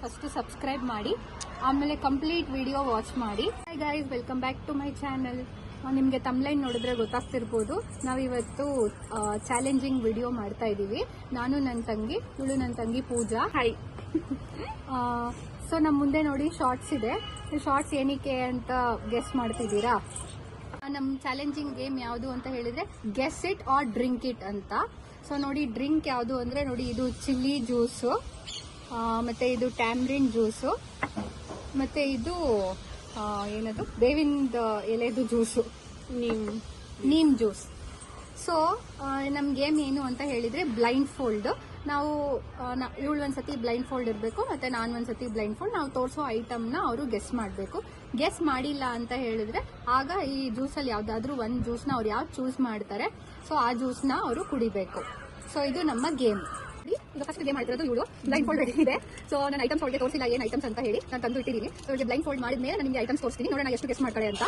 First subscribe ಮಾಡಿ, ಆಮೇಲೆ complete video watch ಮಾಡಿ. Hi guys, welcome back to my channel. ನಿಮಗೆ ತಮ್ಲೈನ್ ನೋಡಿದ್ರೆ ಗೊತ್ತಾಗ್ತಿರ್ಬೋದು, ನಾವಿವತ್ತು ಚಾಲೆಂಜಿಂಗ್ ವಿಡಿಯೋ ಮಾಡ್ತಾ ಇದ್ದೀವಿ. ನಾನು ನನ್ನ ತಂಗಿ, ಇವಳು ನನ್ನ ತಂಗಿ ಪೂಜಾ. ಹಾಯ್. ಸೊ ನಮ್ಮ ಮುಂದೆ ನೋಡಿ ಶಾರ್ಟ್ಸ್ ಇದೆ. ಶಾರ್ಟ್ಸ್ ಏನಕ್ಕೆ ಅಂತ ಗೆಸ್ ಮಾಡ್ತಿದ್ದೀರಾ? ನಮ್ಮ ಚಾಲೆಂಜಿಂಗ್ ಗೇಮ್ ಯಾವುದು ಅಂತ ಹೇಳಿದ್ರೆ guess it or drink it ಅಂತ. ಸೊ ನೋಡಿ, ಡ್ರಿಂಕ್ ಯಾವುದು ಅಂದ್ರೆ ನೋಡಿ, ಇದು ಚಿಲ್ಲಿ ಜ್ಯೂಸು, ಮತ್ತೆ ಇದು ಟ್ಯಾಮ್ರಿನ್ ಜ್ಯೂಸು, ಮತ್ತೆ ಇದು ಏನದು ಬೇವಿನ ಎಲೆದು ಜ್ಯೂಸು, ನೀಮ್ ಜ್ಯೂಸ್. ಸೊ ನಮ್ಮ ಗೇಮ್ ಏನು ಅಂತ ಹೇಳಿದ್ರೆ ಬ್ಲೈಂಡ್ ಫೋಲ್ಡ್. ನಾವು ಇವಳು ಒಂದ್ಸತಿ ಬ್ಲೈಂಡ್ ಫೋಲ್ಡ್ ಇರಬೇಕು, ಮತ್ತೆ ನಾನು ಒಂದ್ಸತಿ ಬ್ಲೈಂಡ್ ಫೋಲ್ಡ್. ನಾವು ತೋರಿಸೋ ಐಟಮ್ನ ಅವರು ಗೆಸ್ ಮಾಡಬೇಕು. ಗೆಸ್ ಮಾಡಿಲ್ಲ ಅಂತ ಹೇಳಿದ್ರೆ ಆಗ ಈ ಜ್ಯೂಸಲ್ಲಿ ಯಾವ್ದಾದ್ರು ಒಂದು ಜ್ಯೂಸ್ನ ಅವ್ರು ಯಾವ್ದು ಚೂಸ್ ಮಾಡ್ತಾರೆ, ಸೊ ಆ ಜ್ಯೂಸ್ನ ಅವರು ಕುಡಿಬೇಕು. ಸೊ ಇದು ನಮ್ಮ ಗೇಮ್. ಈಗ ಫಸ್ಟ್ ಗೇಮ್ ಮಾಡ್ತಿರೋದು ಇವಳು. ಬ್ಲೈಂಡ್ ಫೋಲ್ಡ್ ರೆಡಿ ಇದೆ. ಸೊ ನಾನು ಐಟಮ್ಸ್ ಅವಳಿಗೆ ತೋರಿಸಿಲ್ಲ ಏನು ಐಟಮ್ಸ್ ಅಂತ ಹೇಳಿ, ನಾನು ತಂದು ಇಟ್ಟಿದ್ದೀನಿ. ಸೊ ಇವಳಿಗೆ ಬ್ಲೈಂಡ್ ಫೋಲ್ಡ್ ಮಾಡಿದ್ಮೇಲೆ ನಾನು ನಿಮಗೆ ಐಟಮ್ಸ್ ತೋರಿಸ್ತೀನಿ, ನೋಡೋಣ ಎಷ್ಟು ಗೆಸ್ ಮಾಡ್ತಾರೆ ಅಂತ.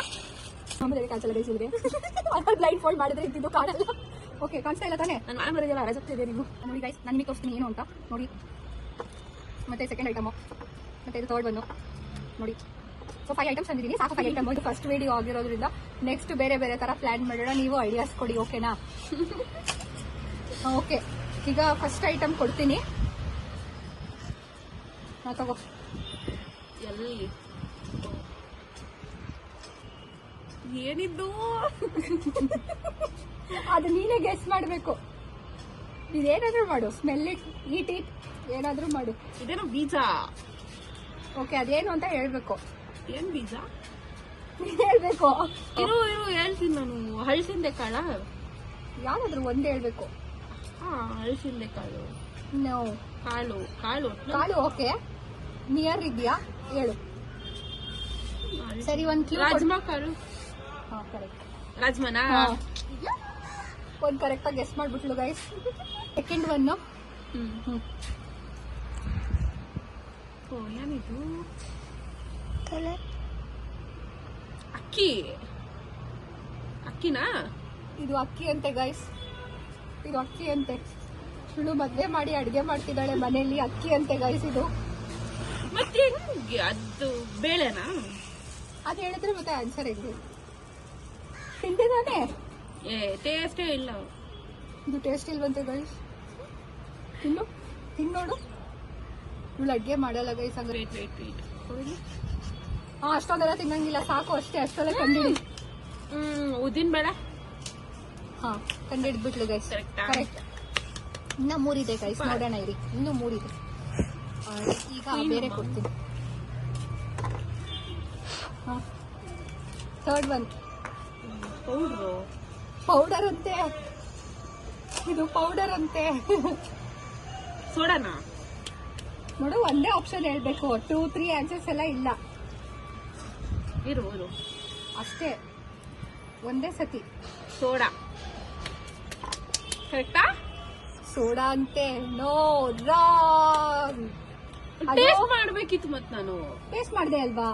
ಆಮೇಲೆ ಕಾಣಿಸಲ್ಲ ಬೇಸಿದೆ ಬ್ಲೈಂಡ್ ಫೋಲ್ಡ್ ಮಾಡಿದ್ರೆ ಇದ್ದಿದ್ದು ಕಾಣಲ್ಲ. ಓಕೆ, ಕಾಣಿಸ್ತಾ ಇಲ್ಲ ತಾನೇ? ನಾನು ನಾನು ಬರೋದಿಲ್ಲ, ರಜೆ ನೀವು ನೋಡಿ ಗೈಸ್. ನಾನು ನಿಮಗೆ ತೋರಿಸ್ತೀನಿ ಏನು ಅಂತ ನೋಡಿ. ಮತ್ತೆ ಸೆಕೆಂಡ್ ಐಟಮು, ಮತ್ತೆ ಇದು ಥರ್ಡ್ ಒಂದು ನೋಡಿ. ಸೊ 5 ಐಟಮ್ಸ್ ತಂದಿದ್ದೀನಿ, ಸಾಕು 5 ಐಟಮ್. ಇದು ಫಸ್ಟ್ ವಿಡಿಯೋ ಆಗಿರೋದ್ರಿಂದ ನೆಕ್ಸ್ಟ್ ಬೇರೆ ಬೇರೆ ಥರ ಪ್ಲಾನ್ ಮಾಡೋಣ. ನೀವು ಐಡಿಯಾಸ್ ಕೊಡಿ, ಓಕೆನಾ? ಓಕೆ, ಈಗ ಫಸ್ಟ್ ಐಟಮ್ ಕೊಡ್ತೀನಿ. ತಗೋ. ಎಲ್ಲಿ ಏನಿದ್ದು? ಅದು ನೀನೇ ಗೆಸ್ ಮಾಡಬೇಕು. ನೀನೇನಾದ್ರೂ ಮಾಡು, ಸ್ಮೆಲ್ ಇಟ್, ಈಟ್ ಇಟ್, ಏನಾದ್ರೂ ಮಾಡು. ಇದೇನು ಬೀಜ? ಓಕೆ, ಅದೇನು ಅಂತ ಹೇಳ್ಬೇಕು. ಏನ್ ಬೀಜ ಹೇಳ್ಬೇಕು. ಇರು ಹೇಳ್ತೀನಿ ನಾನು. ಹಳಸಿಂದೆ ಕಾಳ? ಯಾವ್ದಾದ್ರು ಒಂದ್ ಹೇಳ್ಬೇಕು. ಹಳಸಿಂದೆ ಕಾಳು. ನೋ, ಕಾಳು ಕಾಳು ಕಾಳು. ಓಕೆ, ನಿಯರ್ ಇದೆಯಾ ಹೇಳು. ಸರಿ, ಒಂದ್ ಕ್ಲೂ. ರಾಜ್ಮಾ ಕಾಳು. ಹಾ, ಕರೆಕ್ಟ್. ರಾಜ್ಮಾನಾ? ಒಂದ್ ಕರೆಕ್ಟ್ ಆಗಿ ಗೆಸ್ ಮಾಡ್ಬಿಟ್ಲು ಗೈಸ್. Second one. ಏನಿದು? ಅಕ್ಕಿ. ಅಕ್ಕಿನಾ? ಇದು ಅಕ್ಕಿ ಅಂತೆ ಗೈಸ್, ಇದು ಅಕ್ಕಿ ಅಂತೆ. ಇವಳು ಮದ್ವೆ ಮಾಡಿ ಅಡ್ಗೆ ಮಾಡ್ತಿದ್ದಾಳೆ ಮನೆಯಲ್ಲಿ. ಅಕ್ಕಿ ಅಂತೆ ಗೈಸ್ ಇದು. ಮತ್ತೆ ಅದು ಬೇಳೆನಾ? ಅದ್ ಹೇಳಿದ್ರೆ ಮತ್ತೆ ಆನ್ಸರ್ ಹೆಂಗೆ? ತಿಂದಿದ್ದಾನೆ. ಟೇಸ್ಟೇ ಇಲ್ಲ. ಇದು ಟೇಸ್ಟ್ ಇಲ್ವಂತೆ ಗೈಸ್. ತಿನ್ನೋಡು. ಇವಳು ಅಡ್ಗೆ ಮಾಡಲ್ಲ ಗೈಸ್. ಹಂಗ್ರೆ ಅಷ್ಟೊಂದೆಲ್ಲ ತಿನ್ನಂಗಿಲ್ಲ, ಸಾಕು ಅಷ್ಟೇ. ಅಷ್ಟೊಂದೆಲ್ಲ ಕಂಡಿಡಿ. ಉದ್ದಿನ ಬೇಡ. ಹಾ, ಕಂಡಿಡ್ಬಿಟ್ಲು ಗೈಸ್. ಕರೆಕ್ಟ್. ಇನ್ನ 3 ಇದೆ ಗೈಸ್, ನೋಡೋಣ ಇರಿ. ಇನ್ನೂ 3 ಇದೆ. ಈಗ ಬೇರೆ ಕೊಡ್ತೀನಿ. Third one. ಪೌಡರ್ ಅಂತೆ. ಇದು ಪೌಡರ್ ಅಂತೆ. ಸೋಡಾನಾ? ನೋಡು, ಒಂದೇ ಆಪ್ಷನ್ ಹೇಳ್ಬೇಕು. 2, 3 ಆನ್ಸರ್ಸ್ ಎಲ್ಲ ಇಲ್ಲ. ಇರು ಅಷ್ಟೇ, ಒಂದೇ ಸತಿ. ಸೋಡಾ ಕರೆಕ್ಟಾ? ಸೋಡಾ ಅಂತೆ. No, wrong. ಟೇಸ್ಟ್ ಮಾಡ್ಬೇಕಿತ್ತು ಮತ್ ನಾನು. ಟೇಸ್ಟ್ ಮಾಡಿದೆ ಅಲ್ವಾ?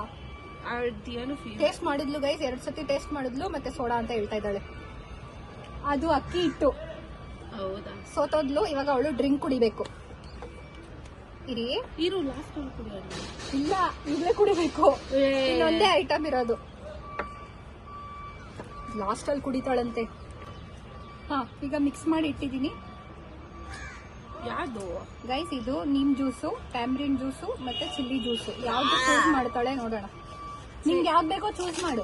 ಟೇಸ್ಟ್ ಮಾಡಿದ್ಲು ಗೈಸ್, 2 ಸತಿ ಟೇಸ್ಟ್ ಮಾಡಿದ್ಲು. ಮತ್ತೆ ಸೋಡಾ ಅಂತ ಹೇಳ್ತಾ ಇದ್ದಾಳೆ. ಅದು ಅಕ್ಕಿ ಹಿಟ್ಟು. ಹೌದಾ? ಸೋತೋದ್ಲು. ಇವಾಗ ಅವಳು ಡ್ರಿಂಕ್ ಕುಡಿಬೇಕು. ಇರು ಲಾಸ್ಟ್ ಕುಡಿಯೋದು. ಇಲ್ಲ, ಈಗಲೇ ಕುಡಿಬೇಕು. ಇನ್ನೊಂದೇ ಐಟಮ್ ಇರೋದು. ಲಾಸ್ಟ್ ಅಲ್ಲಿ ಕುಡಿತಾಳಂತೆ. ಹಾ, ಈಗ ಮಿಕ್ಸ್ ಮಾಡಿ ಇಟ್ಟಿದ್ದೀನಿ. ಯಾವುದು ಗೈಸ್? ಇದು ನೀಮ್ ಜ್ಯೂಸು, ಟ್ಯಾಮ್ರಿನ್ ಜ್ಯೂಸು, ಮತ್ತೆ ಚಿಲ್ಲಿ ಜ್ಯೂಸು. ಯಾವ್ದು ಚೂಸ್ ಮಾಡ್ತಾಳೆ ನೋಡೋಣ. ನಿಮ್ಗೆ ಯಾವ್ದು ಬೇಕೋ ಚೂಸ್ ಮಾಡು.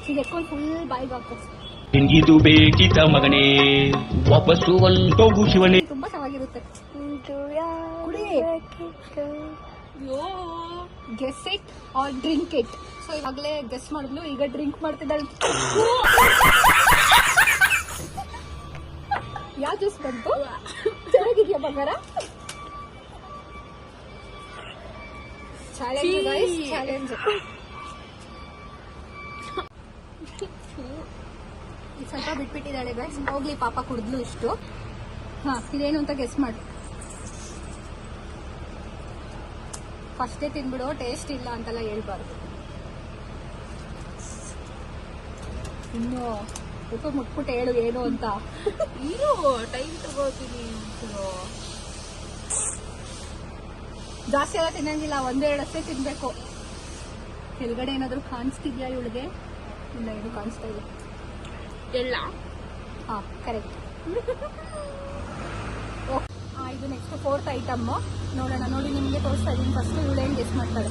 ಈಗ ಎತ್ಕೊಂಡು ಫುಲ್ ಬಾಯಿಗೆ ಹಾಕು. ಇದು ಬೇಕಿತ ಮಗನೇ, ವಾಪಸ್ಸು ಹೊಂಟೋಗು ಶಿವನೇ. ತುಂಬಾ ಚೆನ್ನಾಗಿರುತ್ತೆ. ಕುಡಿ. Guess it or drink it. So ಇವಾಗಲೇ ಗೆಸ್ ಮಾಡಿದ್ಲು, ಈಗ ಡ್ರಿಂಕ್ ಮಾಡ್ತಿದ್ದಾಳೆ. ಯಾವ ಜ್ಯೂಸ್ ಬಂತು? ಚೆನ್ನಾಗಿದ್ಯಾ ಬಂಗಾರ? Challenge guys, challenge. ಈಗ ಸ್ವಲ್ಪ ಬಿಟ್ಬಿಟ್ಟಿದ್ದಾಳೆ ಗೈಸ್. ಹೋಗ್ಲಿ, ಪಾಪ ಕುಡಿದ್ಲು ಇಷ್ಟು. ಹಾ, ಇದೇನು ಅಂತ ಗೆಸ್ ಮಾಡು. ಫಸ್ಟೇ ತಿನ್ಬಿಡು, ಟೇಸ್ಟ್ ಇಲ್ಲ ಅಂತೆಲ್ಲ ಹೇಳ್ಬಾರ್ದು. ಇನ್ನು ಮುಟ್ಬಿಟ್ಟು ಹೇಳು ಏನು ಅಂತ. ಇರು, ಟೈಮ್ ತಗೋತೀನಿ. ಜಾಸ್ತಿ ಎಲ್ಲ ತಿನ್ನಂಗಿಲ್ಲ, ಒಂದೆರಡು ಅಷ್ಟೇ ತಿನ್ಬೇಕು. ಕೆಳಗಡೆ ಏನಾದ್ರು ಕಾಣಿಸ್ತಿದ್ಯಾ ಇವಳಿಗೆ? ಇಲ್ಲ, ಏನು ಕಾಣಿಸ್ತಾ ಇಲ್ಲ. ಎಲ್ಲ ಹಾ, ಕರೆಕ್ಟ್. ಇದು ನೆಕ್ಸ್ಟ್ 4th ಐಟಮ್ ನೋಡೋಣ. ನೋಡಿ, ನಿಮ್ಗೆ ತೋರಿಸ್ತಾ ಇದೀನಿ. ಫಸ್ಟ್ ಇವಳೇನು ಗೆಸ್ ಮಾಡ್ತಾಳೆ.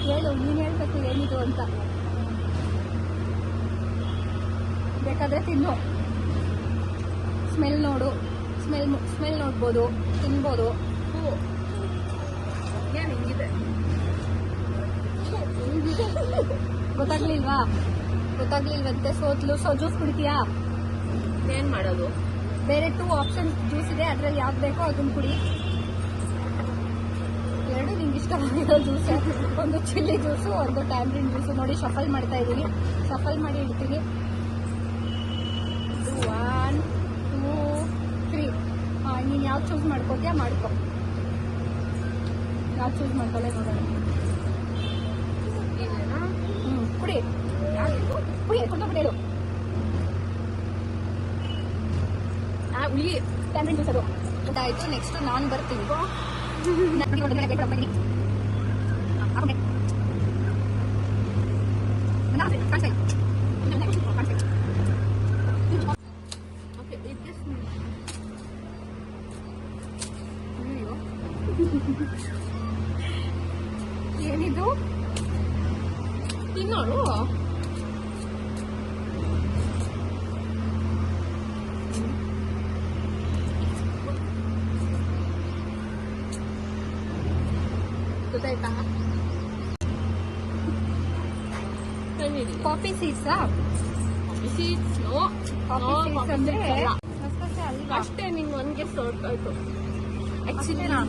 ಹೇಳು, ನೀನ್ ಹೇಳ್ಬೇಕು ಏನಿದು ಅಂತ. ಬೇಕಾದ್ರೆ ತಿನ್ನು. ಸ್ಮೆಲ್ ನೋಡು, ಸ್ಮೆಲ್ ನೋಡ್ಬೋದು, ತಿನ್ಬೋದು. ಏನ್ ಹಿಂಗಿದೆ? ಗೊತ್ತಾಗ್ಲಿಲ್ವಂತೆ, ಸೋತ್ಲು. ಸೊ ಜ್ಯೂಸ್ ಕುಡಿತೀಯಾ? ಏನ್ ಮಾಡೋದು? ಬೇರೆ 2 ಆಪ್ಷನ್ ಜ್ಯೂಸ್ ಇದೆ, ಅದ್ರಲ್ಲಿ ಯಾವ್ದು ಬೇಕೋ ಅದನ್ನ ಕುಡಿ. ಎರಡು ನಿಂಗೆ ಇಷ್ಟವಾಗಿರೋ ಜ್ಯೂಸ್, ಒಂದು ಚಿಲ್ಲಿ ಜ್ಯೂಸು, ಒಂದು ಟ್ಯಾಮ್ರಿನ್ ಜ್ಯೂಸು. ನೋಡಿ, ಶಫಲ್ ಮಾಡ್ತಾ ಇದ್ದೀನಿ. ಶಫಲ್ ಮಾಡಿ ಇಡ್ತೀನಿ. 1 2 3. ನೀನು ಯಾವ್ದು ಚೂಸ್ ಮಾಡ್ಕೋತೀಯಾ ಮಾಡ್ಕೊ. ಯಾವ್ದು ಚೂಸ್ ಮಾಡ್ಕೊಳ್ಳೆ ನೋಡೋಣ. ಕುಡಿ ಕುಡಿ, ಕುಡ್ಕೊಂಡ್ಬಿಟ್ಟು ಹುಳಿ ಟ್ಯಾಮ್ರಿನ್ ಜ್ಯೂಸ್ ಅದು ಆಯ್ತು. ನೆಕ್ಸ್ಟ್ ನಾನು ಬರ್ತೀನಿ. ಏನಿದು? ತಿನ್ನೋಳು. ಗೊತ್ತಾಯ್ತಾ? ಕಾಫಿ ಸೀಡ್ಸಾ? ಸೀಡ್ಸ್ ಕಾಫಿ ಸೀಡ್ಸ್ ಅಂದ್ರೆ ಅಲ್ವಾ? ಅಷ್ಟೇ. ನಿಂಗೆ ಒಂದ್ ಗೆಸ್ ಆಯ್ತು. ಆಕ್ಚುಲಿ ಅಷ್ಟೇನಾ?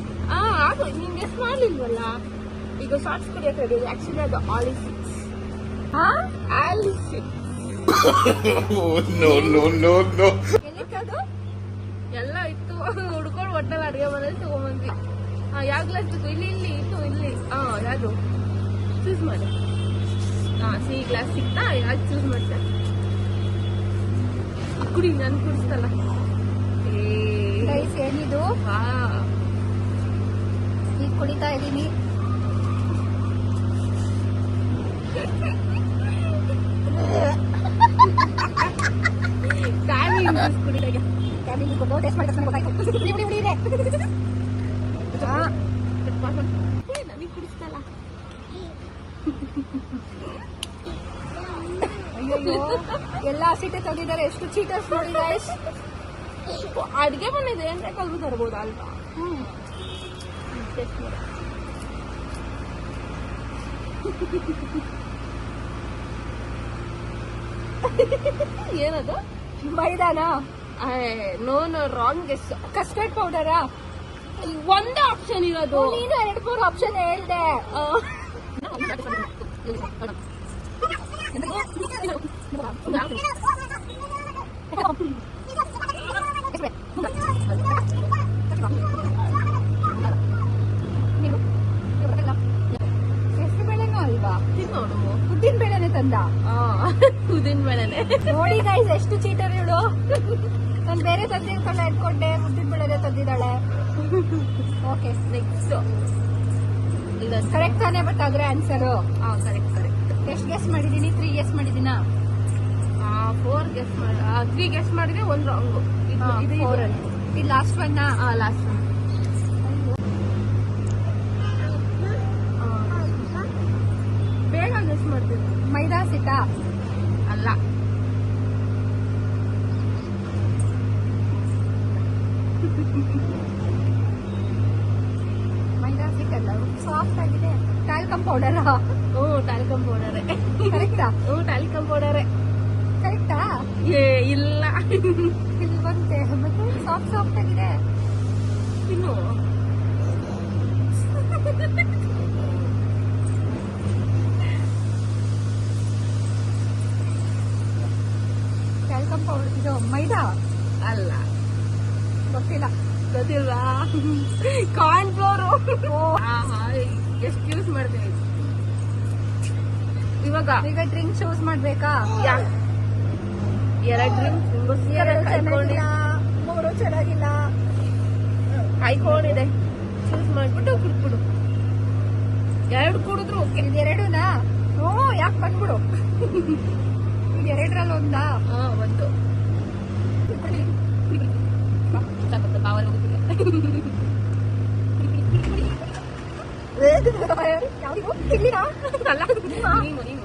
ಅದು ನಿಂಗೆ ಗೆಸ್ ಮಾಡ್ಲಿಲ್ವಲ್ಲ. ಈಗ ಶಾರ್ಟ್ಸ್ ಕುಡಿಯೋಕೆ ಆಕ್ಚುಲಿ ಅದು ಆಲಿವ್ ಸೀಡ್ಸ್. ಆಲಿವ್ ಸೀಡ್ಸ್ ಎಲ್ಲಿಕ್ಕದು? ಎಲ್ಲ ಇತ್ತು. ಹುಡ್ಕೊಂಡು ಒಟ್ಟಲ್ಲಿ ಅಡುಗೆ ಮನೇಲಿ ತಗೊಂಬಂದ್ವಿ. ಯಾವ ಗ್ಲಾಸ್ ಬೇಕು? ಇಲ್ಲಿ ಇತ್ತು ಇಲ್ಲಿ. ಯಾವುದು ಚೂಸ್ ಮಾಡಿ. ಸಿ ಗ್ಲಾಸ್ ಸಿಕ್ತಾ? ಯಾವ್ದು ಚೂಸ್ ಮಾಡ್ತಾ? ಕುಡಿ, ನಾನು ಕುಡಿಸ್ತಲ್ಲ. ಗೈಸ್, ಏನಿದು? ಈಗ ಕುಡಿತಾ ಇದ್ದೀನಿ. ಕುಡಿದಾಗ ಟೇಸ್ಟ್ ಮಾಡಿ ನನಗೆ ಕುಡಿಸ್ತಲ್ಲ. ಅಯ್ಯೋ, ಎಲ್ಲಾ ಸೀಟೆ ತೆಗೆದಿದ್ದಾರೆ. ಎಷ್ಟು ಚೀಟರ್ಸ್ ನೋಡಿ ಗೈಸ್. ಅಡ್ಗೆ ಮನೆದು ಏನ್ ಬೇಕಾದ್ರೂ ತರ್ಬೋದು ಅಲ್ವಾ? ಟೇಸ್ಟ್ ಮಾಡಿ. ಏನದು? ಮೈದಾನಾ? No wrong guess. ಕಸ್ಟರ್ಡ್ ಪೌಡರಾ? ಒಂದೇ ಆಪ್ಷನ್ ಇರೋದು. ನೀನು 2-3 ಆಪ್ಷನ್ ಹೇಳ್ದೆ. ಹೆಸರು ಬೇಳೆನೂ ಅಲ್ವಾ? ತಿನ್ನೋಡು. ಉದ್ದಿನ ಬೇಳೆನೆ ತಂದ. ಉದ್ದಿನ ಬೇಳೆನೆ. ನೋಡಿ ಗೈಸ್, ಎಷ್ಟು ಚೀಟರ್ ಇವಳು. ನಾನು ಬೇರೆ ತಂದಿರ್ಕೊಂಡೆ ಇಟ್ಕೊಂಡೆ, ಉದ್ದಿನ ಬೇಳೆನೆ ತಂದಿದ್ದಾಳೆ. ಓಕೆ, ನೆಕ್ಸ್ಟ್ ಕರೆಕ್ಟ್ ತಾನೇ? ಬಟ್ ಆದ್ರೆ ಆನ್ಸರ್ ಕರೆಕ್ಟ್. ಎಷ್ಟು ಗೆಸ್ ಮಾಡಿದೀನಿ? 3 ಗೆಸ್ ಮಾಡಿದೀನ. 4 ಗೆಸ್ ಮಾಡಿ 3 ಗೆಸ್ ಮಾಡಿದ್ರೆ 1 ರಾಂಗ್. ಇದು ಲಾಸ್ಟ್ ಒನ್. Last one. ಬೇಗ ಗೆಸ್ ಮಾಡ್ತೀನಿ. ಮೈದಾ ಸಿಟಾ? ಅಲ್ಲ. ಮೈದಾ ಸಿಟ್ಟಲ್ಲ, ಸಾಫ್ಟ್ ಆಗಿದೆ. ಟ್ಯಾಲ್ಕಮ್ ಪೌಡರಾ? ಟ್ಯಾಲ್ಕಮ್ ಪೌಡರೇ. ಕರೆಕ್ಟಾ? ಟ್ಯಾಲ್ಕಮ್ ಪೌಡರೇ. ಕರೆಕ್ಟಾ? ಇಲ್ಲ. ಇಲ್ವಂತೆ. ಮತ್ತೆ ಸಾಫ್ಟ್ ಆಗಿದೆ. ತಿನ್ನು. ಟ್ಯಾಲ್ಕಮ್ ಪೌಡರ್ ಇದು ಮೈದಾ ಅಲ್ಲ. ಗೊತ್ತಿಲ್ಲ. ಗೊತ್ತಿಲ್ವಾ? Corn floor. ಎಷ್ಟು ಯೂಸ್ ಮಾಡ್ತೀವಿ ಈಗ ಡ್ರಿಂಕ್ ಚೂಸ್ ಮಾಡ್ಬೇಕಾ? 2 ಡ್ರಿಂಕ್ಸ್ ನಿಮ್ಗೋಸ್ಕರ ಚೆನ್ನಾಗಿಲ್ಲ ಕಾಯ್ಕೊಂಡಿದೆ. ಚೂಸ್ ಮಾಡ್ಬಿಟ್ಟು ಕುಡ್ಬಿಡು. 2 ಕುಡಿದ್ರು ಓಕೆ. ಇದೆರಡುನಾ? ಓ ಯಾಕೆ ಬಂದ್ಬಿಡು. ಇದೆರಡರಲ್ಲಿ ಒಂದಾ? ಒಂದು ಪಾವರ್ ಹೋಗುತ್ತಿಲ್ಲ. ಅಲ್ಲ ನೀನು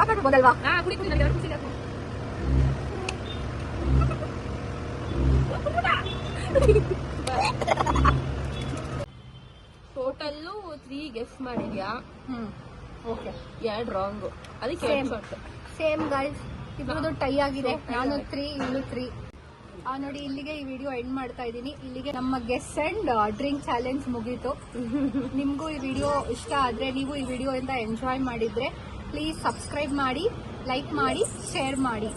ಆಗೋದಲ್ವಾ? ಕುಡಿ ಕುಡಿ ನನಗೆ 2 ಕುಡಿ ಸಾಕು. ಟೋಟಲ್ಲು 3 ಗೆಸ್ ಮಾಡಿದ್ಯಾ? Okay 2 wrong. ಅದಕ್ಕೆ Same. 2 ಶಾರ್ಟ್. ಸೇಮ್ ಗೈಸ್, ಇಬ್ಬರದು ಟೈ ಆಗಿದೆ. ನಾನು 3 ಇವಳು 3. ನೋಡಿ, ಇಲ್ಲಿಗೆ ಈ ವಿಡಿಯೋ ಎಂಡ್ ಮಾಡ್ತಾ ಇದ್ದೀನಿ. ಇಲ್ಲಿಗೆ ನಮ್ಮ ಗೆಸ್ ಅಂಡ್ ಡ್ರಿಂಕ್ ಚಾಲೆಂಜ್ ಮುಗೀತು. ನಿಮಗೂ ಈ ವಿಡಿಯೋ ಇಷ್ಟ ಆದ್ರೆ, ನೀವು ಈ ವಿಡಿಯೋ ಇಂದ ಎಂಜಾಯ್ ಮಾಡಿದ್ರೆ ಪ್ಲೀಸ್ ಸಬ್ಸ್ಕ್ರೈಬ್ ಮಾಡಿ, ಲೈಕ್ ಮಾಡಿ, ಶೇರ್ ಮಾಡಿ.